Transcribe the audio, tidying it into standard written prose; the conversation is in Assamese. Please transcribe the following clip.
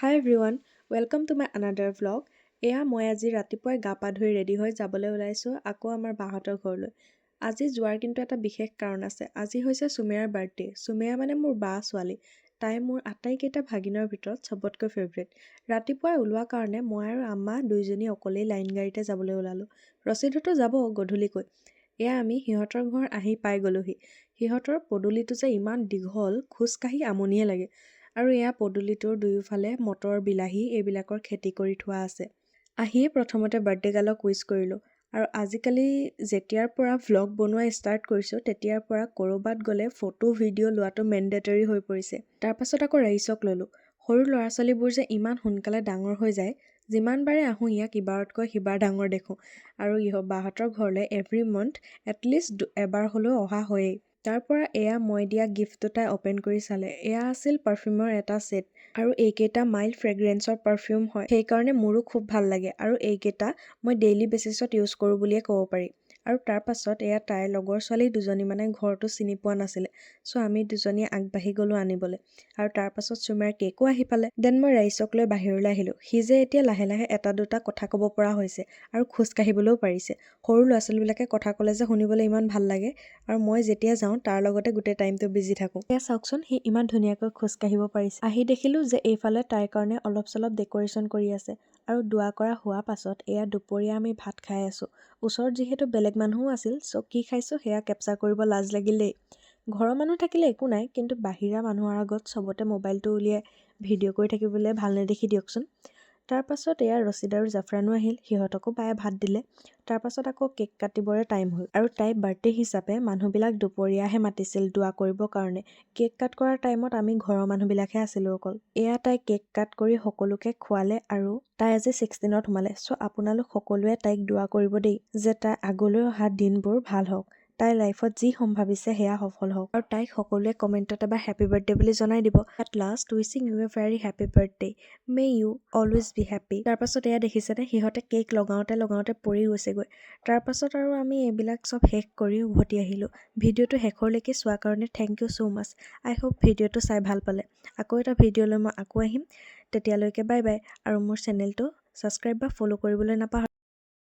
Hi everyone, welcome to my another vlog. মই আজি ৰাতিপুৱাই গা পা ধুই ৰেডি হৈ যাবলৈ ওলাইছোঁ আকৌ আমাৰ বাহঁতৰ ঘৰলৈ। আজি যোৱাৰ কিন্তু এটা বিশেষ কাৰণ আছে। আজি হৈছে সুমেয়াৰ বাৰ্থডে। সুমেয়া মানে মোৰ বা ছোৱালী। তাই মোৰ আটাইকেইটা ভাগিনৰ ভিতৰত চবতকৈ ফেভৰেট। ৰাতিপুৱাই ওলোৱা কাৰণে মই আৰু আম্মা দুইজনী অকলেই লাইন গাড়ীতে যাবলৈ ওলালোঁ। ৰচিদতো যাব গধূলিকৈ। আমি সিহঁতৰ ঘৰ আহি পাই গ'লোহি। সিহঁতৰ পদূলিটো যে ইমান দীঘল, খোজকাঢ়ি আমনিয়ে লাগে। আৰু পদূলিটোৰ দুয়োফালে মটৰ বিলাহী এইবিলাকৰ খেতি কৰি থোৱা আছে। আহিয়ে প্ৰথমতে বাৰ্থডে গাৰ্লক উইচ কৰিলোঁ। আৰু আজিকালি যেতিয়াৰ পৰা ভ্লগ বনোৱা ষ্টাৰ্ট কৰিছোঁ তেতিয়াৰ পৰা ক'ৰবাত গ'লে ফটো ভিডিঅ' লোৱাটো মেণ্ডেটৰী হৈ পৰিছে। তাৰপাছত আকৌ ৰাইচক ল'লোঁ। সৰু ল'ৰা ছোৱালীবোৰ যে ইমান সোনকালে ডাঙৰ হৈ যায়, যিমান বাৰে আহোঁ ইয়াক ইবাৰতকৈ সিবাৰ ডাঙৰ দেখোঁ। আৰু বাহঁতৰ ঘৰলৈ এভৰি মান্থ এটলিষ্ট এবাৰ হ'লেও অহা হয়েই। তাৰ পৰা মই দিয়া গিফ্টটো তাই অ'পেন কৰি চালে। আছিল পাৰফিউমৰ এটা ছেট। আৰু এইকেইটা মাইল্ড ফ্ৰেগ্ৰেন্সৰ পাৰফিউম হয়, সেইকাৰণে মোৰো খুব ভাল লাগে। আৰু এইকেইটা মই ডেইলি বেচিছত ইউজ কৰোঁ বুলিয়ে ক'ব পাৰি। আৰু তাৰ পাছত তাইৰ লগৰ ছোৱালী দুজনীমানে ঘৰটো চিনি পোৱা নাছিলে, চ' আমি দুজনীয়ে আগবাঢ়ি গ'লোঁ আনিবলৈ। আৰু তাৰ পাছত সুমেয়াৰ কেকো আহি পালে। দেন মই ৰাইচক লৈ বাহিৰলৈ আহিলোঁ। সি যে এতিয়া লাহে লাহে এটা দুটা কথা ক'ব পৰা হৈছে আৰু খোজ কাঢ়িবলৈও পাৰিছে। সৰু ল'ৰা ছোৱালীবিলাকে কথা ক'লে যে শুনিবলৈ ইমান ভাল লাগে। আৰু মই যেতিয়া যাওঁ তাৰ লগতে গোটেই টাইমটো বিজি থাকোঁ। চাওকচোন, সি ইমান ধুনীয়াকৈ খোজ কাঢ়িব পাৰিছে। আহি দেখিলোঁ যে এইফালে তাইৰ কাৰণে অলপ চলপ ডেক'ৰেশ্যন কৰি আছে। আৰু দোৱা কৰা হোৱা পাছত দুপৰীয়া আমি ভাত খাই আছোঁ। ওচৰত যিহেতু বেলেগ মানুহো আছিল, চ' কি খাইছোঁ সেয়া কেপচাৰ কৰিব লাজ লাগিল দেই। ঘৰৰ মানুহ থাকিলে একো নাই, কিন্তু বাহিৰা মানুহৰ আগত চবতে মোবাইলটো উলিয়াই ভিডিঅ' কৰি থাকিবলৈ ভাল নেদেখি দিয়কচোন। তাৰপাছত ৰচিদ আৰু জাফৰানো আহিল, সিহঁতকো বায়ে ভাত দিলে। তাৰপাছত আকৌ কেক কাটিবৰে টাইম হ'ল। আৰু তাইৰ বাৰ্থডে হিচাপে মানুহবিলাক দুপৰীয়াহে মাতিছিল দোৱা কৰিবৰ কাৰণে। কেক কাট কৰাৰ টাইমত আমি ঘৰৰ মানুহবিলাকহে আছিলোঁ অকল। তাই কেক কাট কৰি সকলোকে খোৱালে আৰু তাই আজি 16ত সোমালে। চ' আপোনালোক সকলোৱে তাইক দোৱা কৰিব দেই, যে তাই আগলৈ অহা দিনবোৰ ভাল হওক, তাইৰ লাইফত যি সম্ভাৱিছে সেয়া সফল হওক। আৰু তাইক সকলোৱে কমেণ্টত এবাৰ হেপী বাৰ্থডে বুলি জনাই দিব। At last wishing you a very happy birthday, may you always be happy. তাৰপাছত দেখিছেনে, সিহঁতে কেক লগাওঁতে লগাওঁতে পৰি গৈছেগৈ। তাৰপাছত আৰু আমি এইবিলাক চব শেষ কৰি উভতি আহিলোঁ। ভিডিঅ'টো শেষৰলৈকে চোৱাৰ কাৰণে thank you so' much. I hope ভিডিঅ'টো চাই ভাল পালে। আকৌ এটা ভিডিঅ' লৈ মই আকৌ আহিম। তেতিয়ালৈকে বাই বাই। আৰু মোৰ চেনেলটো ছাবস্ক্ৰাইব বা ফ'ল' কৰিবলৈ নাপাহৰিব।